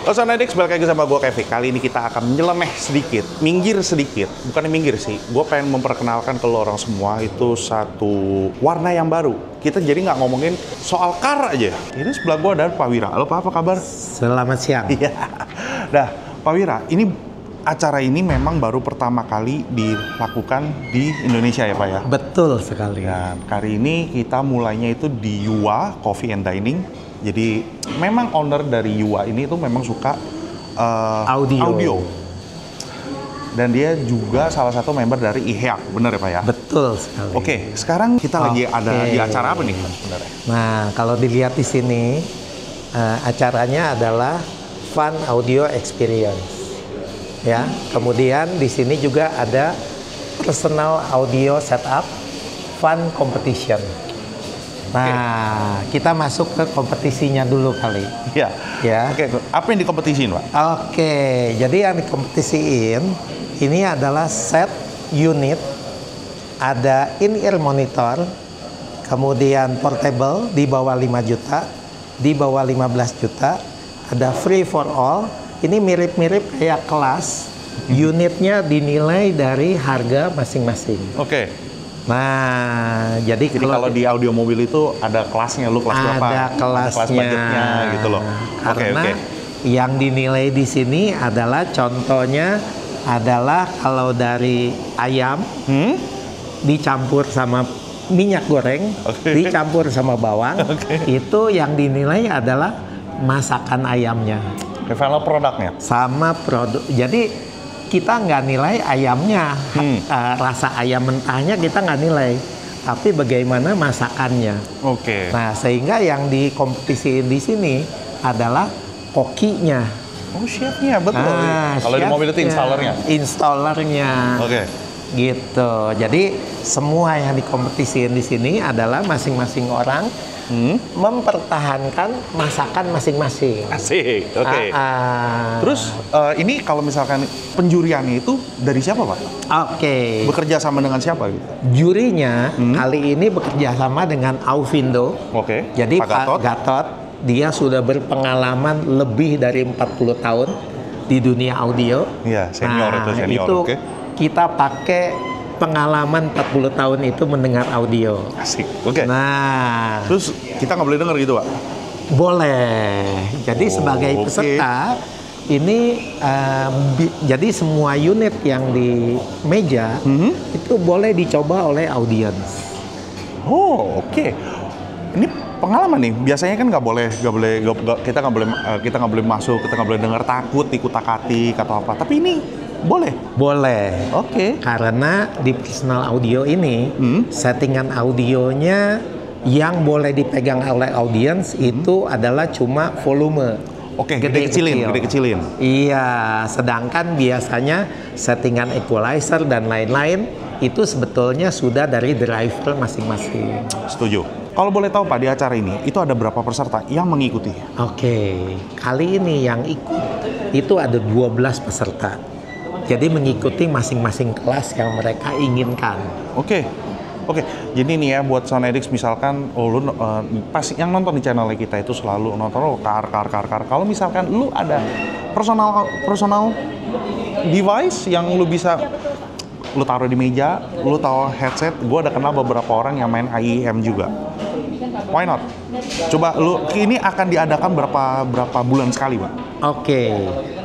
Sonedix, balik lagi sama gue Kevin. Kali ini kita akan nyeleneh sedikit, minggir sedikit. Bukannya minggir sih, gue pengen memperkenalkan ke lo orang semua itu satu warna yang baru. Kita jadi nggak ngomongin soal car aja. Ini sebelah gue ada Pak Wira. Halo Pak, apa kabar? Selamat siang. Iya. Nah, Pak Wira, ini acara ini memang baru pertama kali dilakukan di Indonesia ya Pak ya? Betul sekali. Dan kali ini kita mulainya itu di Yuwa Coffee and Dining. Jadi memang owner dari Yuwa ini tuh memang suka audio. Dan dia juga salah satu member dari IHEAC, bener ya Pak ya? Betul sekali. Oke, sekarang kita lagi ada di acara apa nih sebenarnya? Nah, kalau dilihat di sini, acaranya adalah Fun Audio Experience. Ya, kemudian di sini juga ada Personal Audio Setup Fun Competition. Nah, kita masuk ke kompetisinya dulu kali. Iya. Ya. Oke, apa yang dikompetisiin, Pak? Oke, jadi yang dikompetisiin ini adalah set unit, ada in-ear monitor, kemudian portable di bawah 5 juta, di bawah 15 juta, ada free for all. Ini mirip-mirip kayak kelas, unitnya dinilai dari harga masing-masing. Oke. Nah, jadi kalau di audio mobil itu ada kelasnya, lu kelas berapa? Ada kelasnya. Kelas budgetnya gitu loh. Karena yang dinilai di sini adalah contohnya adalah kalau dari ayam dicampur sama minyak goreng, dicampur sama bawang, itu yang dinilai adalah masakan ayamnya. Final produknya? Sama produk. Jadi kita nggak nilai ayamnya, rasa ayam mentahnya kita nggak nilai, tapi bagaimana masakannya. Oke. Nah, sehingga yang dikompetisiin di sini adalah kokinya. Oh, chefnya, betul. Kalau di mobil itu installernya? Installernya. Oke. Gitu. Jadi semua yang dikompetisiin di sini adalah masing-masing orang mempertahankan masakan masing-masing. Asik, oke. Terus ini kalau misalkan penjuriannya itu dari siapa Pak? Oke. Bekerja sama dengan siapa gitu? Jurinya kali ini bekerja sama dengan Aufindo. Oke. Jadi Pak Gatot, dia sudah berpengalaman lebih dari 40 tahun di dunia audio. Iya, senior itu senior. Itu kita pakai pengalaman 40 tahun itu mendengar audio. Asik, oke. Nah, terus kita nggak boleh denger gitu Pak? Boleh. Jadi sebagai peserta, ini jadi semua unit yang di meja itu boleh dicoba oleh audiens. Oh, oke. Ini pengalaman nih. Biasanya kan kita nggak boleh masuk, kita nggak boleh dengar, takut dikutak-atik atau apa. Tapi ini boleh? Boleh. Oke. Karena di personal audio ini, settingan audionya yang boleh dipegang oleh audiens itu adalah cuma volume. Oke, gede kecilin. Iya, sedangkan biasanya settingan equalizer dan lain-lain itu sebetulnya sudah dari driver masing-masing. Setuju. Kalau boleh tahu Pak, di acara ini itu ada berapa peserta yang mengikuti? Oke, kali ini yang ikut itu ada 12 peserta. Jadi mengikuti masing-masing kelas yang mereka inginkan. Oke. Jadi nih ya buat Sonedix misalkan, lu pasti yang nonton di channel kita itu selalu nonton car. Kalau misalkan lu ada personal device yang lu bisa lu taruh di meja, lu taruh headset. Gua ada kenal beberapa orang yang main IEM juga. Why not? Coba ini akan diadakan berapa bulan sekali, Pak? Oke.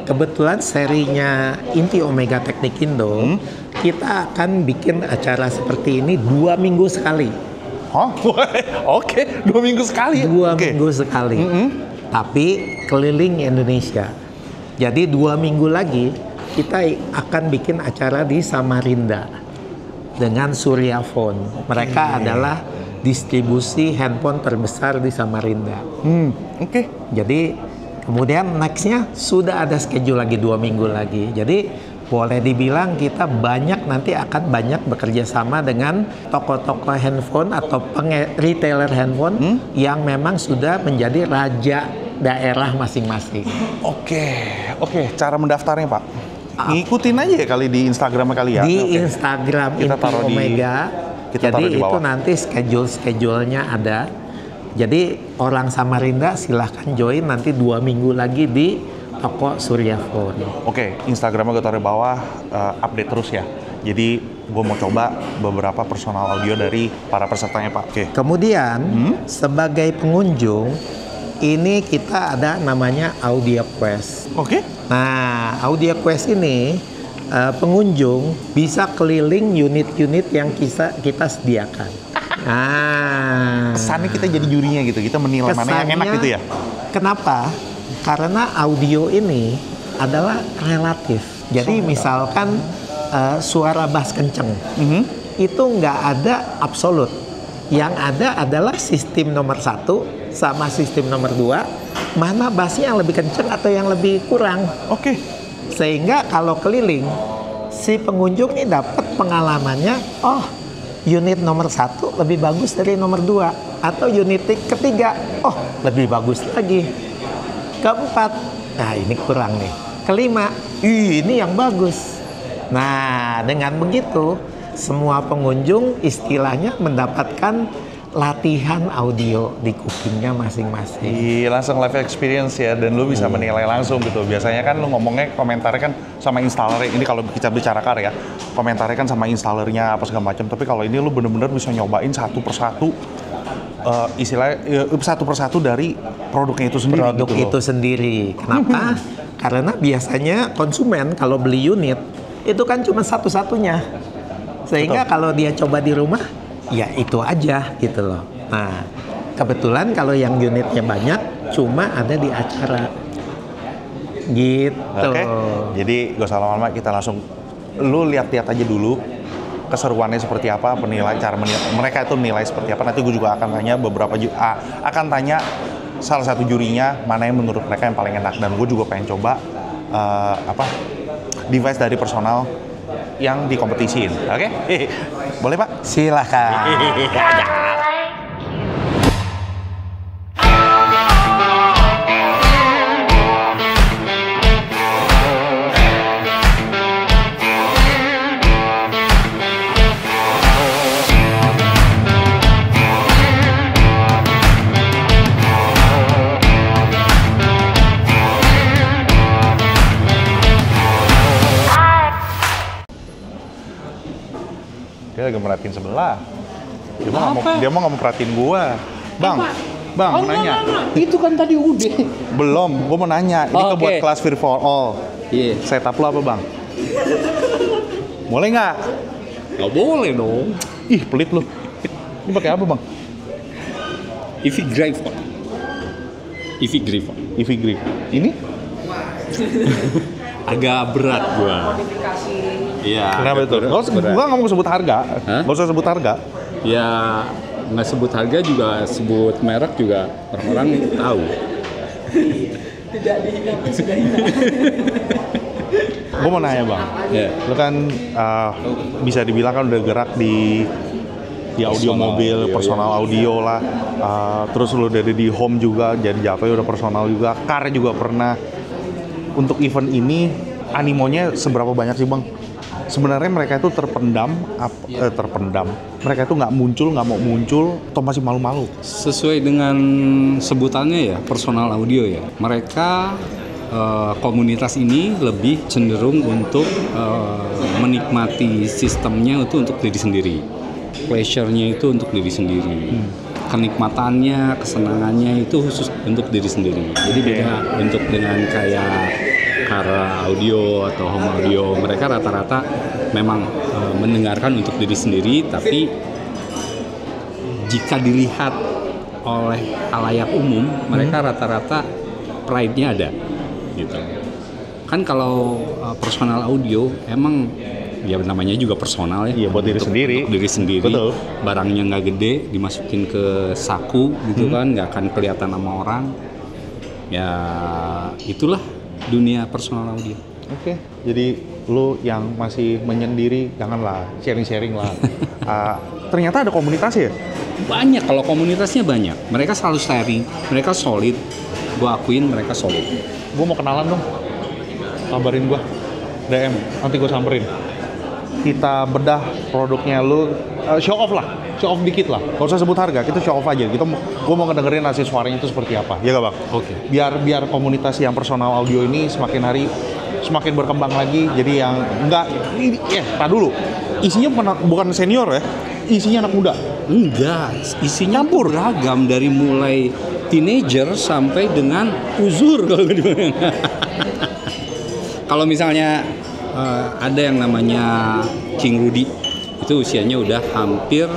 Kebetulan serinya Inti Omega Teknik Indo, kita akan bikin acara seperti ini 2 minggu sekali. Hah? Oke, 2 minggu sekali. 2 minggu sekali. Tapi keliling Indonesia. Jadi 2 minggu lagi kita akan bikin acara di Samarinda dengan Suryaphone. Mereka adalah distribusi handphone terbesar di Samarinda. Jadi kemudian nextnya sudah ada schedule lagi 2 minggu lagi. Jadi boleh dibilang kita nanti akan banyak bekerja sama dengan toko-toko handphone atau retailer handphone yang memang sudah menjadi raja daerah masing-masing. Oke. Cara mendaftarnya Pak? Ngikutin aja ya kali di Instagram kali ya? Di Instagram Inti Omega. Jadi itu nanti schedule-nya ada. Jadi orang Samarinda silahkan join nanti 2 minggu lagi di toko Suryaphone. Oke, Instagramnya gue taruh di bawah, update terus ya. Jadi gue mau coba beberapa personal audio dari para pesertanya Pak. Oke. Kemudian sebagai pengunjung ini kita ada namanya Audio Quest. Oke. Nah, Audio Quest ini pengunjung bisa keliling unit-unit yang kita sediakan. Nah, Kesannya kita jadi jurinya gitu, kita menilai mana yang enak gitu ya. Kenapa? Karena audio ini adalah relatif. Jadi misalkan suara bass kenceng, itu nggak ada absolut. Yang ada adalah sistem nomor 1 sama sistem nomor 2, mana bassnya yang lebih kenceng atau yang lebih kurang. Oke. Sehingga kalau keliling, si pengunjung ini dapat pengalamannya, oh unit nomor 1 lebih bagus dari nomor 2. Atau unit ketiga, oh lebih bagus lagi. Keempat, nah ini kurang nih. Kelima, ini yang bagus. Nah dengan begitu, semua pengunjung istilahnya mendapatkan latihan audio di kupingnya masing-masing. Iya, langsung live experience ya, dan lu bisa menilai langsung gitu. Biasanya kan lu ngomongnya komentarnya kan sama installer. Ini kalau kita bicara ya, komentarnya kan sama installernya apa segala macam. Tapi kalau ini lu bener-bener bisa nyobain satu persatu, istilahnya satu persatu dari produknya itu sendiri. Produk gitu itu sendiri. Kenapa? Karena biasanya konsumen kalau beli unit itu kan cuma satu-satunya. Sehingga kalau dia coba di rumah, ya itu aja gitu loh. Nah, kebetulan kalau yang unitnya banyak, cuma ada di acara. Gitu. Oke. Jadi gak usah lama-lama, kita langsung lu lihat-lihat aja dulu keseruannya seperti apa, cara mereka itu nilai seperti apa. Nanti gue juga akan tanya akan tanya salah satu jurinya mana yang menurut mereka yang paling enak, dan gue juga pengen coba device dari personal yang dikompetisiin. Oke? Boleh Pak? Silakan. Dia lagi merhatiin sebelah. Dia mau nggak mau perhatiin gua. Bang, mau nanya. Enggak. Itu kan tadi udah. Belum, gua mau nanya. Ini Oh, buat oke. kelas Fear for All. Iya. Setup lo apa Bang? Boleh nggak? Nggak boleh dong. Ih, pelit lu. Ini pakai apa Bang? EV Griffon. EV Griffon. EV Grip. Ini? Agak berat gua. Iya. Kenapa itu? berat. Gua nggak mau sebut harga. Hah? Nggak usah sebut harga. Ya nggak sebut harga juga, sebut merek juga orang-orang tahu. Gua mau nanya Bang. Ya. Lu kan bisa dibilang kan udah gerak di audio Personal mobil, audio, personal audio lah. Terus lu dari di home juga, jadi Japay udah personal juga. Car juga pernah. Untuk event ini, animonya seberapa banyak sih Bang? Sebenarnya mereka itu terpendam. Mereka itu nggak mau muncul, atau masih malu-malu? Sesuai dengan sebutannya ya, personal audio ya. Mereka komunitas ini lebih cenderung untuk menikmati sistemnya itu untuk diri sendiri. Pleasure-nya itu untuk diri sendiri. Kenikmatannya, kesenangannya itu khusus untuk diri sendiri. Jadi beda bentuk dengan kayak Kara audio atau home audio. Mereka rata-rata memang mendengarkan untuk diri sendiri, tapi jika dilihat oleh khalayak umum, mereka rata-rata pride-nya ada, gitu. Kan kalau personal audio emang ya namanya juga personal ya. Iya, buat diri sendiri. Untuk diri sendiri. Betul. Barangnya nggak gede, dimasukin ke saku gitu kan, nggak akan kelihatan sama orang. Ya itulah dunia personal audio. Oke, jadi lu yang masih menyendiri, janganlah sharing-sharing lah. Ternyata ada komunitas ya? Banyak, kalau komunitasnya banyak. Mereka selalu sharing, mereka solid. Gua akuin mereka solid. Gue mau kenalan dong, kabarin gue, DM, nanti gue samperin. Kita bedah produknya lu, show off lah, show off dikit lah. Gak usah sebut harga, kita show off aja. Gue mau ngedengerin hasil suaranya itu seperti apa, ya gak bang? Oke. Biar komunitas yang personal audio ini semakin hari semakin berkembang lagi. Jadi yang enggak, tak dulu. Isinya bukan senior ya, isinya anak muda. Enggak, isinya Campur. beragam dari mulai teenager sampai dengan uzur kalau nggak dibilang. Kalau misalnya ada yang namanya King Rudy, itu usianya udah hampir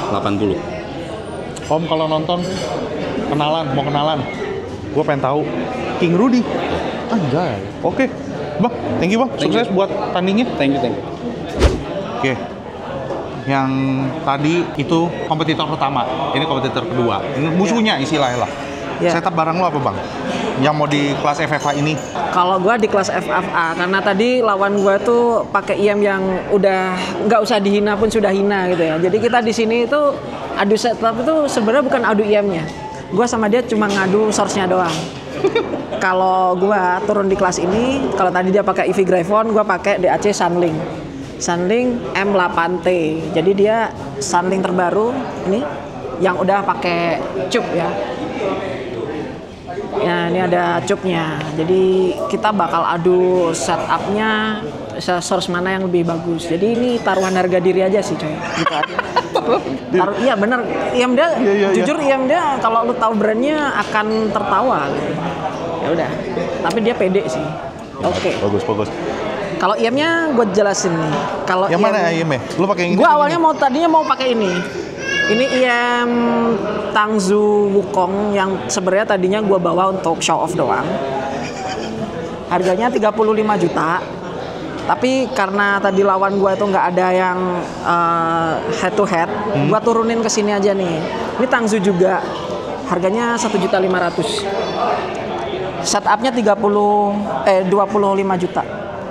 80. Om kalau nonton mau kenalan, gue pengen tahu King Rudy. Anjay, oke. Bang, thank you bang, sukses buat tandingnya. Thank you. Oke. Yang tadi itu kompetitor pertama, ini kompetitor kedua. Ini musuhnya istilahnya lah. Ya. Setup barang lo apa bang? Yang mau di kelas FFA ini? Kalau gue di kelas FFA, karena tadi lawan gue tuh pakai IM yang udah nggak usah dihina pun sudah hina gitu ya. Jadi kita di sini itu adu setup itu sebenarnya bukan adu IM-nya. Gue sama dia cuma ngadu source-nya doang. Kalau gue turun di kelas ini, kalau tadi dia pakai EV Gryphon, gue pakai DAC Sunlink M8T. Jadi dia Sunlink terbaru ini yang udah pakai cup ya. Ya, ini ada cupnya. Jadi kita bakal adu setupnya, source mana yang lebih bagus. Jadi ini taruhan harga diri aja sih coy. Gitu aja. Iya bener. IM dia, jujur IM dia kalau lu tahu brandnya akan tertawa. Gitu. Ya udah. Tapi dia pede sih. Oke. Bagus. Kalau IM-nya gue jelasin nih. Kalau Yang mana IM-nya? Lu pakai yang ini? Gue awalnya tadinya mau pakai ini. Ini IM Tangzu Wukong yang sebenarnya tadinya gue bawa untuk show off doang. Harganya 35 juta. Tapi karena tadi lawan gue itu nggak ada yang head to head, gue turunin ke sini aja nih. Ini Tangzu juga. Harganya 1.500.000. Setupnya 25 juta.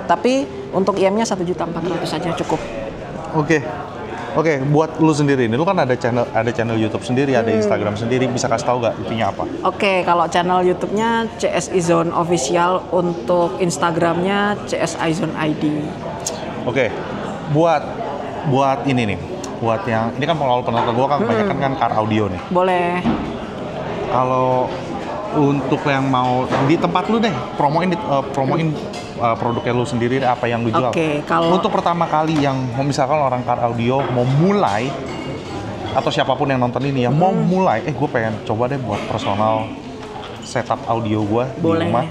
Tapi untuk IM-nya 1.400.000 saja cukup. Oke, buat lu sendiri nih, lu kan ada channel YouTube sendiri, ada Instagram sendiri, bisa kasih tahu gak intinya apa? Oke, kalau channel YouTube-nya CSI Zone Official, untuk Instagram-nya CSI Zone ID. Oke, buat ini nih, buat yang ini kan kalau penonton gua kan kebanyakan kan car audio nih. Boleh. Kalau untuk yang mau di tempat lu deh, promoin produknya lu sendiri deh, apa yang lu jual. Oke, kalau Untuk pertama kali yang misalkan orang car audio mau mulai, atau siapapun yang nonton ini yang mau mulai, gue pengen coba deh buat personal setup audio gue di Boleh. rumah,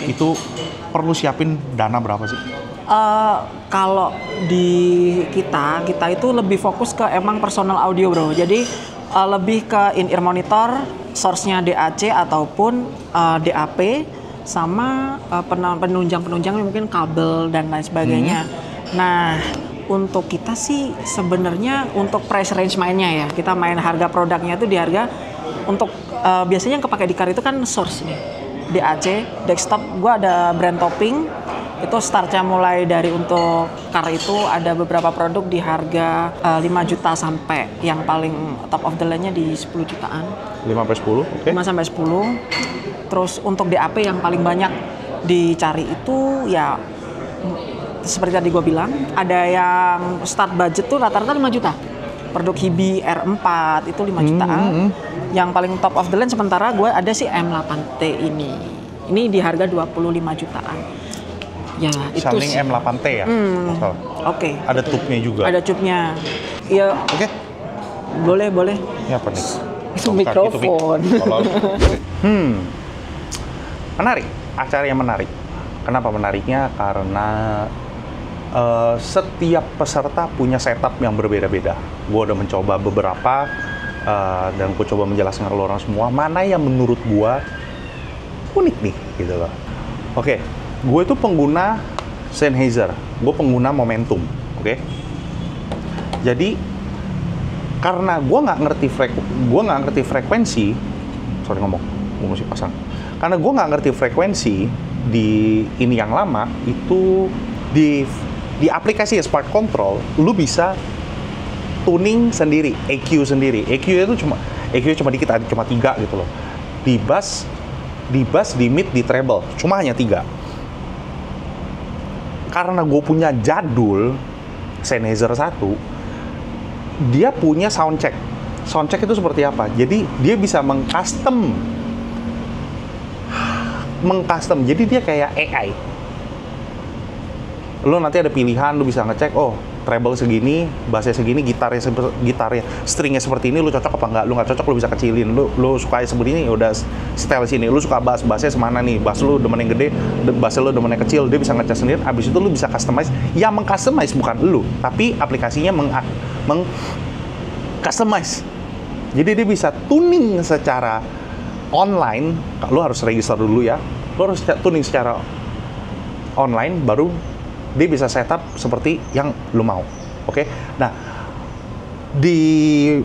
itu perlu siapin dana berapa sih? kalau di kita itu lebih fokus ke emang personal audio bro. Jadi lebih ke in-ear monitor, source-nya DAC ataupun DAP, sama penunjang mungkin kabel dan lain sebagainya. Nah, untuk kita sih sebenarnya untuk price range mainnya ya, kita main harga produknya itu di harga untuk biasanya yang kepake di car itu kan source nih, DAC, desktop. Gua ada brand topping, itu startnya mulai dari untuk car itu ada beberapa produk di harga 5 juta sampai yang paling top of the line-nya di 10 jutaan. 5-10, oke. 5-10. Terus untuk DAP yang paling banyak dicari itu ya seperti tadi gue bilang, ada yang start budget tuh rata-rata 5 juta. Produk Hibi R4 itu 5 jutaan. Yang paling top of the line sementara gue ada sih M8T ini. Ini di harga 25 jutaan. Ya, itu Sunlink sih. M8T ya? Oke. Ada tube-nya juga? Ada cupnya. Iya, Oke. boleh. Ini apa nih? Itu Tongkat, mikrofon. Mic. Menarik, acara yang menarik. Kenapa menariknya? Karena setiap peserta punya setup yang berbeda-beda. Gue udah mencoba beberapa dan gue coba menjelaskan ke orang semua mana yang menurut gue unik nih, gitu loh. Oke, gue itu pengguna Sennheiser, gue pengguna Momentum, oke? Jadi karena gue nggak ngerti frekuensi, sorry ngomong, gue mesti pasang. Karena gue nggak ngerti frekuensi di ini yang lama itu di aplikasi Spark Control, lu bisa tuning sendiri, EQ sendiri. EQ itu cuma dikit, cuma 3 gitu loh. Di bass, di mid, di treble, cuma hanya 3. Karena gue punya jadul Sennheiser 1, dia punya sound check. Sound check itu seperti apa? Jadi dia bisa mengcustom. Jadi dia kayak AI. Lo nanti ada pilihan, lo bisa ngecek, oh treble segini, bassnya segini, gitarnya stringnya seperti ini, lo cocok apa enggak? Lo nggak cocok, lo bisa kecilin. Lo suka seperti ini, udah style sini. Lo suka bassnya semana nih? Bass lo demen yang gede, bassnya lo demen yang kecil. Dia bisa ngecek sendiri. Abis itu lo bisa customize. Yang meng-customize bukan lo, tapi aplikasinya meng-customize. Jadi dia bisa tuning secara online. Lo harus register dulu ya. Lo harus tuning secara online, baru dia bisa setup seperti yang lo mau. Oke? Nah, di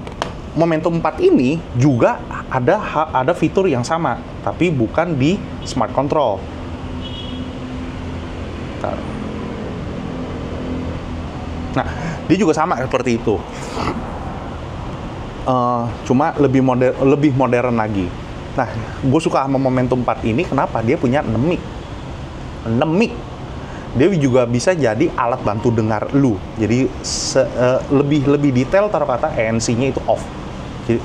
Momentum 4 ini juga ada fitur yang sama, tapi bukan di Smart Control. Nah, dia juga sama seperti itu. Cuma lebih modern lagi. Nah, gue suka sama Momentum 4 ini, kenapa? Dia punya 6 mic. Dia juga bisa jadi alat bantu dengar lu. Jadi lebih detail, taruh kata ANC-nya itu off. Jadi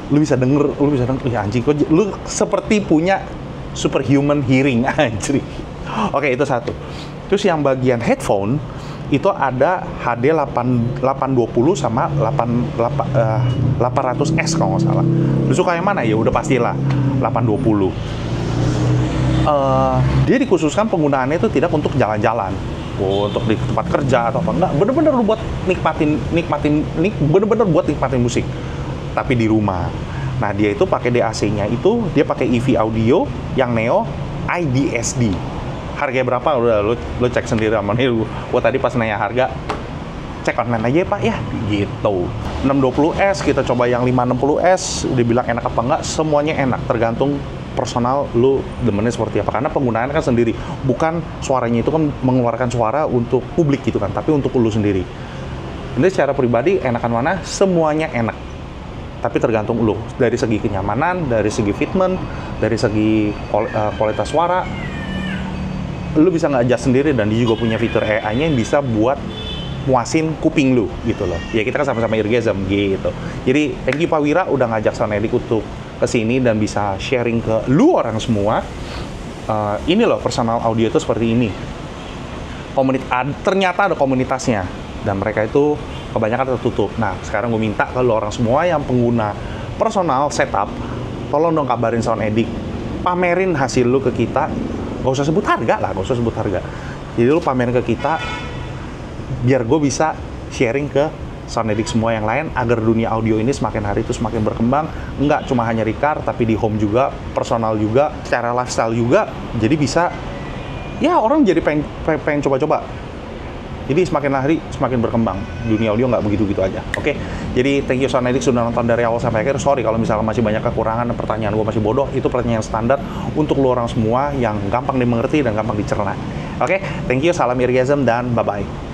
lu bisa denger, ya anjing, lu seperti punya superhuman hearing, anjing. Oke, itu satu. Terus yang bagian headphone itu ada HD 820 sama 800S kalau nggak salah. Lu suka yang mana? Ya udah pastilah 820. Dia dikhususkan penggunaannya itu tidak untuk jalan-jalan, untuk di tempat kerja atau apa, enggak, bener-bener lu buat bener-bener buat nikmatin musik, tapi di rumah. Nah, dia itu pakai DAC-nya itu, dia pakai EV audio yang Neo IDSD. Harganya berapa? Udah lu cek sendiri sama nih. Gua tadi pas nanya harga, cek online aja Pak ya, gitu. 620S, kita coba yang 560S, udah bilang enak apa enggak, semuanya enak, tergantung personal lu demennya seperti apa, karena penggunaannya kan sendiri, bukan suaranya itu kan mengeluarkan suara untuk publik gitu kan, tapi untuk lu sendiri. Ini secara pribadi enakan mana? Semuanya enak, tapi tergantung lu, dari segi kenyamanan, dari segi fitment, dari segi kualitas suara, lu bisa nge-adjust sendiri, dan dia juga punya fitur AI-nya yang bisa buat muasin kuping lu gitu loh. Ya kita kan sama-sama eargasm gitu. Jadi thank you Pak Wira udah ngajak Sonedik untuk kesini dan bisa sharing ke lu orang semua. Ini loh personal audio itu seperti ini. Ternyata ada komunitasnya dan mereka itu kebanyakan tertutup. Nah sekarang gue minta ke lu orang semua yang pengguna personal setup, tolong dong kabarin Sonedik, pamerin hasil lu ke kita. Gak usah sebut harga lah, gak usah sebut harga. Jadi lu pamerin ke kita biar gue bisa sharing ke Sonedik semua yang lain, agar dunia audio ini semakin hari itu semakin berkembang. Enggak cuma hanya di car, tapi di home juga, personal juga, secara lifestyle juga. Jadi bisa, ya orang jadi pengen coba-coba. Jadi semakin hari semakin berkembang. Dunia audio nggak begitu-gitu aja. Oke? Jadi thank you Sonedik sudah nonton dari awal sampai akhir. Sorry kalau misalnya masih banyak kekurangan dan pertanyaan gue masih bodoh. Itu pertanyaan standar untuk lo orang semua yang gampang dimengerti dan gampang dicerna. Oke? Thank you, salam eargasm dan bye-bye.